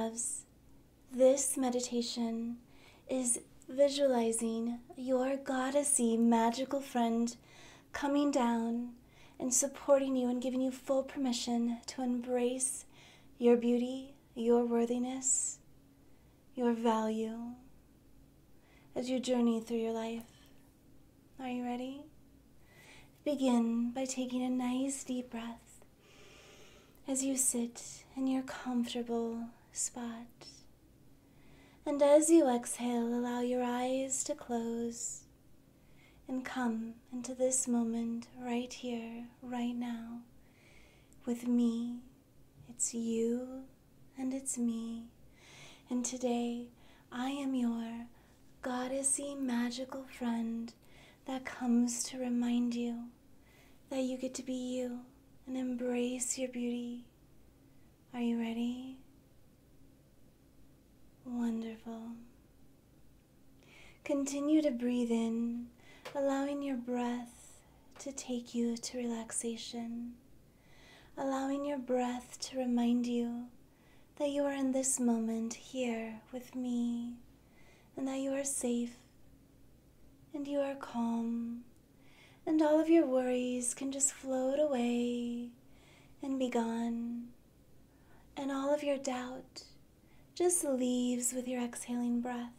loves, this meditation is visualizing your goddessy magical friend coming down and supporting you and giving you full permission to embrace your beauty, your worthiness, your value as you journey through your life. Are you ready? Begin by taking a nice deep breath as you sit in your comfortable spot. And as you exhale, allow your eyes to close and come into this moment right here, right now, with me. It's you and it's me. And today, I am your goddessy magical friend that comes to remind you that you get to be you and embrace your beauty. Are you ready? Wonderful. Continue to breathe in, allowing your breath to take you to relaxation, allowing your breath to remind you that you are in this moment here with me, and that you are safe, and you are calm, and all of your worries can just float away and be gone, and all of your doubt just leaves with your exhaling breath.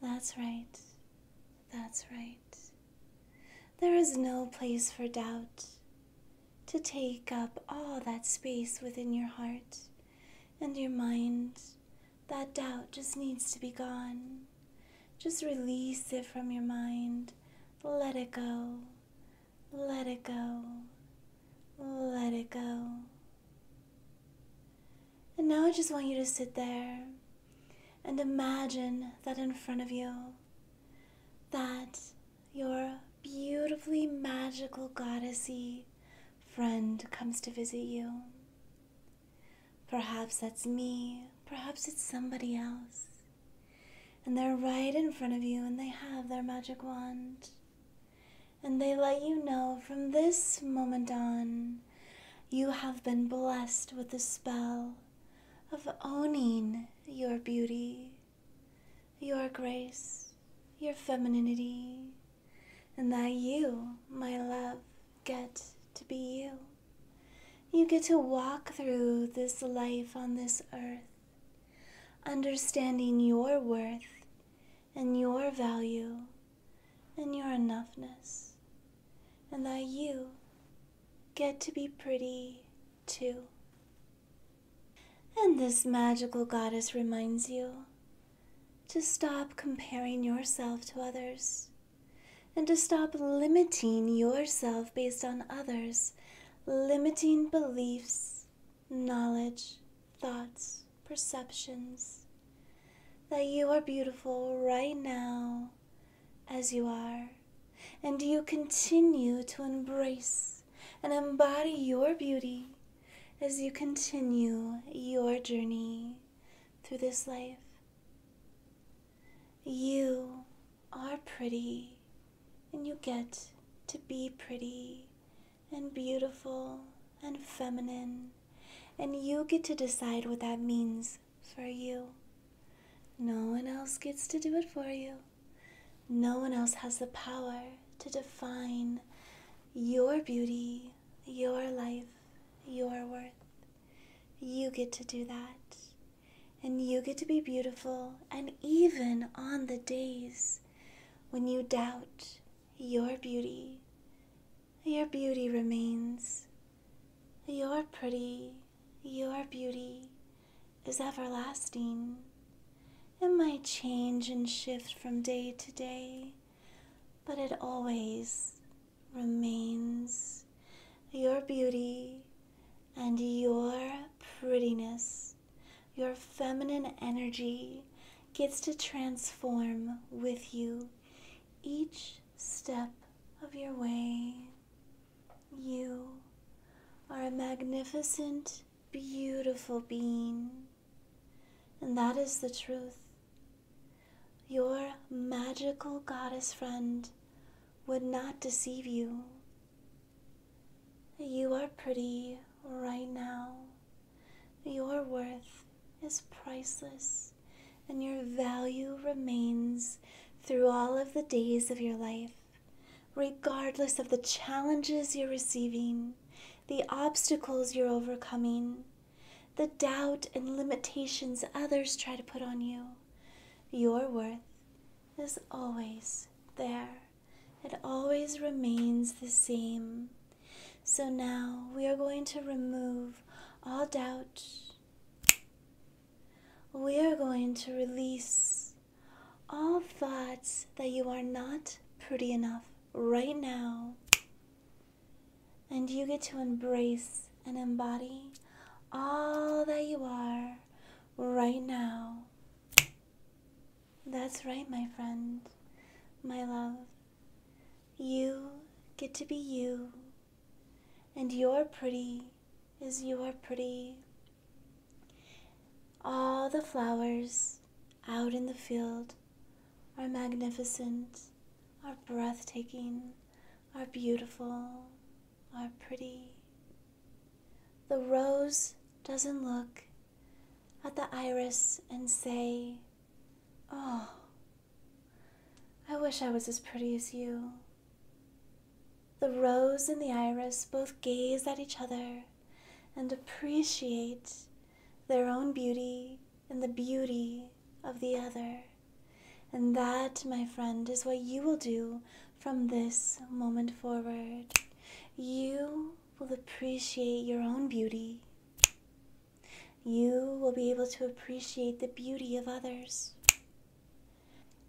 That's right. That's right. There is no place for doubt to take up all that space within your heart and your mind. That doubt just needs to be gone. Just release it from your mind. Let it go. Let it go. Let it go. And now I just want you to sit there and imagine that in front of you, that your beautifully magical goddessy friend comes to visit you. Perhaps that's me, perhaps it's somebody else. And they're right in front of you and they have their magic wand. And they let you know from this moment on, you have been blessed with the spell of owning your beauty, your grace, your femininity, and that you, my love, get to be you. You get to walk through this life on this earth, understanding your worth and your value and your enoughness, and that you get to be pretty too. And this magical goddess reminds you to stop comparing yourself to others and to stop limiting yourself based on others, limiting beliefs, knowledge, thoughts, perceptions, that you are beautiful right now as you are, and you continue to embrace and embody your beauty as you continue your journey through this life. You are pretty, and you get to be pretty and beautiful and feminine, and you get to decide what that means for you. No one else gets to do it for you. No one else has the power to define your beauty, your life, your worth. You get to do that, and you get to be beautiful. And even on the days when you doubt your beauty remains. You're pretty, your beauty is everlasting. It might change and shift from day to day, but it always remains. Your beauty and your prettiness, your feminine energy gets to transform with you each step of your way. You are a magnificent, beautiful being, and that is the truth. Your magical goddess friend would not deceive you. You are pretty right now. Your worth is priceless, and your value remains through all of the days of your life, regardless of the challenges you're receiving, the obstacles you're overcoming, the doubt and limitations others try to put on you. Your worth is always there. It always remains the same. So now we are going to remove all doubt. We are going to release all thoughts that you are not pretty enough right now. And you get to embrace and embody all that you are right now. That's right, my friend, my love. You get to be you, and your pretty is your pretty. All the flowers out in the field are magnificent, are breathtaking, are beautiful, are pretty. The rose doesn't look at the iris and say, "Oh, I wish I was as pretty as you." The rose and the iris both gaze at each other and appreciate their own beauty and the beauty of the other. And that, my friend, is what you will do from this moment forward. You will appreciate your own beauty. You will be able to appreciate the beauty of others.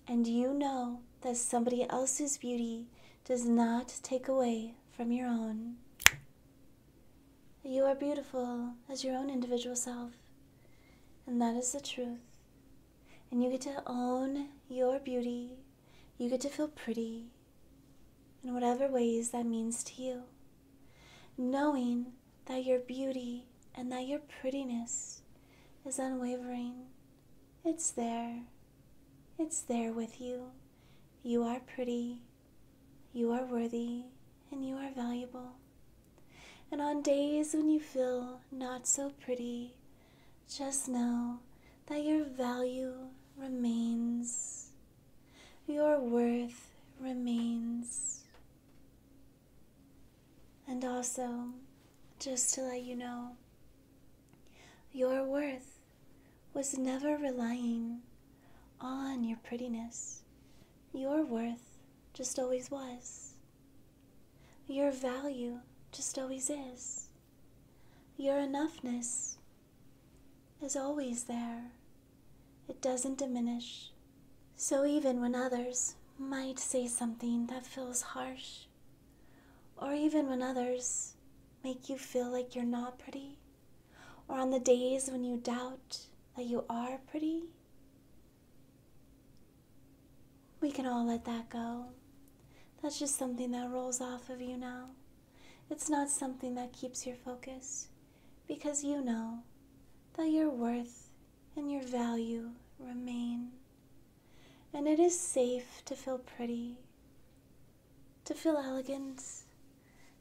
And you know that somebody else's beauty does not take away from your own. You are beautiful as your own individual self, and that is the truth. And you get to own your beauty. You get to feel pretty in whatever ways that means to you, knowing that your beauty and that your prettiness is unwavering. It's there. It's there with you. You are pretty. You are worthy, and you are valuable. And on days when you feel not so pretty, just know that your value remains. Your worth remains. And also, just to let you know, your worth was never relying on your prettiness. Your worth just always was. Your value just always is. Your enoughness is always there. It doesn't diminish. So even when others might say something that feels harsh, or even when others make you feel like you're not pretty, or on the days when you doubt that you are pretty, we can all let that go. That's just something that rolls off of you now. It's not something that keeps your focus, because you know that your worth and your value remain. And it is safe to feel pretty, to feel elegant,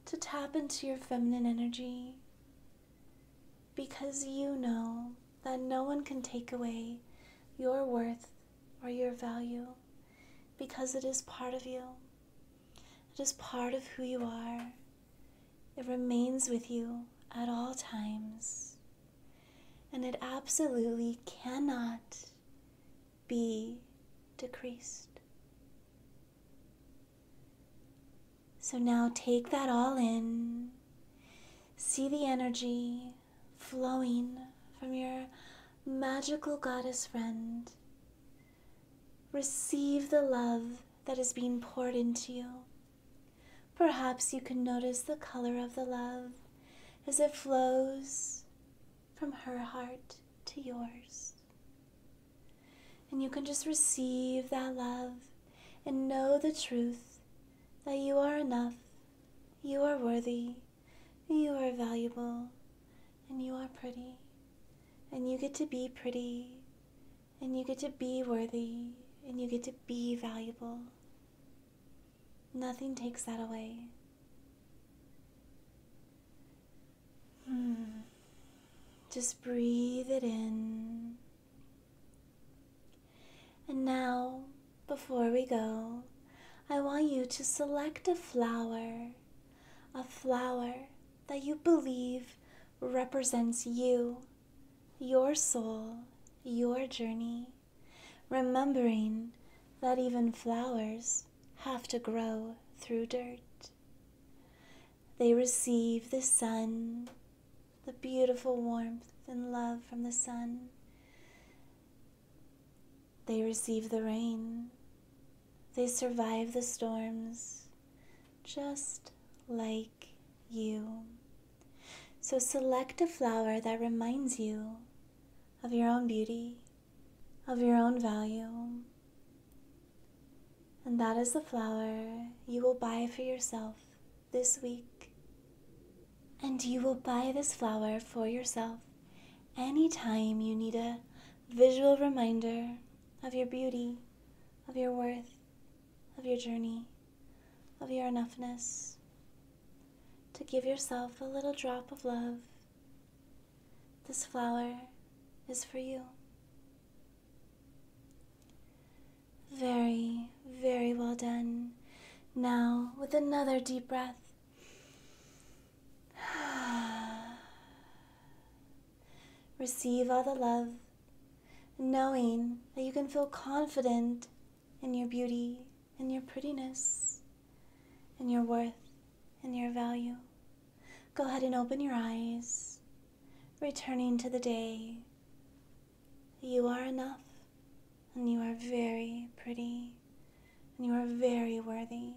to tap into your feminine energy, because you know that no one can take away your worth or your value, because it is part of you. It is part of who you are. It remains with you at all times. And it absolutely cannot be decreased. So now take that all in. See the energy flowing from your magical goddess friend. Receive the love that is being poured into you. Perhaps you can notice the color of the love as it flows from her heart to yours. And you can just receive that love and know the truth that you are enough, you are worthy, you are valuable, and you are pretty. And you get to be pretty, and you get to be worthy, and you get to be valuable. Nothing takes that away. Just breathe it in. go, I want you to select a flower that you believe represents you, your soul, your journey, remembering that even flowers have to grow through dirt. They receive the sun, the beautiful warmth and love from the sun. They receive the rain. They survive the storms, just like you. So select a flower that reminds you of your own beauty, of your own value. And that is the flower you will buy for yourself this week. And you will buy this flower for yourself anytime you need a visual reminder of your beauty, of your worth, of your journey, of your enoughness. To give yourself a little drop of love. This flower is for you. Very, very well done. Now, with another deep breath, receive all the love, knowing that you can feel confident in your beauty, in your prettiness, in your worth, in your value. Go ahead and open your eyes, returning to the day. You are enough, and you are very pretty, and you are very worthy.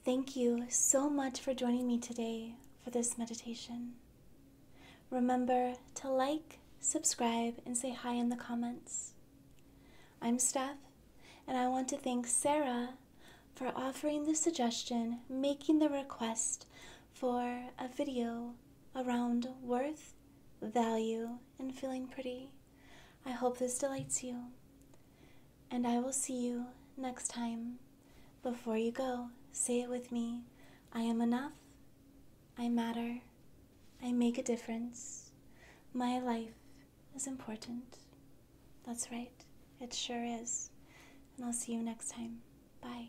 Thank you so much for joining me today for this meditation. Remember to like, subscribe, and say hi in the comments. I'm Steph, and I want to thank Sarah for offering the suggestion, making the request for a video around worth, value, and feeling pretty. I hope this delights you, and I will see you next time. Before you go, say it with me. I am enough. I matter. I make a difference. My life is important. That's right. It sure is. And I'll see you next time. Bye.